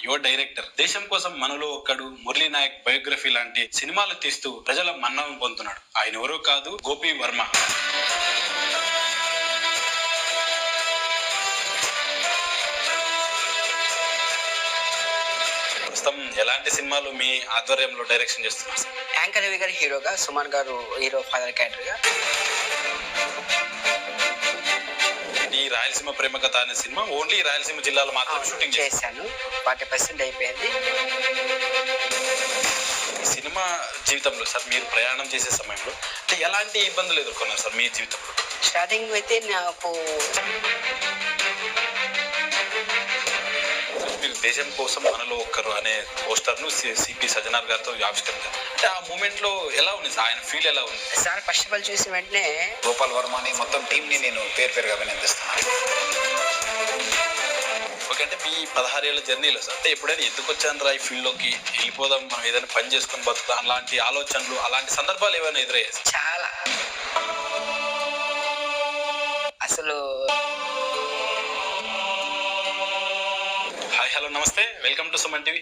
యువ డైరెక్టర్ దేశం కోసం మనలో ఒక్కడు, మురళీ నాయక్ బయోగ్రఫీ లాంటి సినిమాలు తీస్తూ ప్రజల మన్ననం పొందుతున్నాడు. ఆయన ఎవరో కాదు, గోపి వర్మ. ప్రస్తుతం ఎలాంటి సినిమాలు మీ ఆధ్వర్యంలో డైరెక్షన్ చేస్తున్నారు? యాంకర్ రవి గారు హీరోగా, సుమన్ గారు హీరో ఫాదర్ క్యారెక్టర్ గా. ఈ రాయలసీమ ప్రేమ కథ అనే సినిమా ఓన్లీ రాయలసీమ జిల్లాలో మాత్రం షూటింగ్ చేశాను. 40% అయిపోయింది. ఈ సినిమా జీవితంలో సార్ మీరు ప్రయాణం చేసే సమయంలో అంటే ఎలాంటి ఇబ్బందులు ఎదుర్కొన్నారు సార్ మీ జీవితంలో? స్టార్టింగ్ అయితే నాకు మీరు దేశం కోసం మనలో ఒక్కరు అనే పోస్టర్ ను సిపి సజ్జనార్ గారితో ఆవిష్కరించారు. అంటే ఆ మూమెంట్ లో ఎలా ఉంది సార్, ఆయన ఫీల్ ఎలా ఉంది సార్? ఫస్ట్ ఆఫ్ ఆల్ చూసిన వెంటనే గోపాల్ వర్మని మొత్తం టీం ని నేను పేరుగా అభినందిస్తున్నాను. ఓకే, అంటే మీ 16 ఏళ్ల జర్నీలో సార్ అంటే ఎప్పుడైనా ఎందుకు వచ్చాను రా ఈ ఫీల్డ్ లోకి, వెళ్ళిపోదాం మనం ఏదైనా పని చేసుకుని బతుకుతాం అలాంటి ఆలోచనలు, అలాంటి సందర్భాలు ఏమైనా ఎదురయ్యాయి? చాలా అసలు. హాయ్, హలో, నమస్తే, వెల్కమ్ టు సుమన్ టీవీ.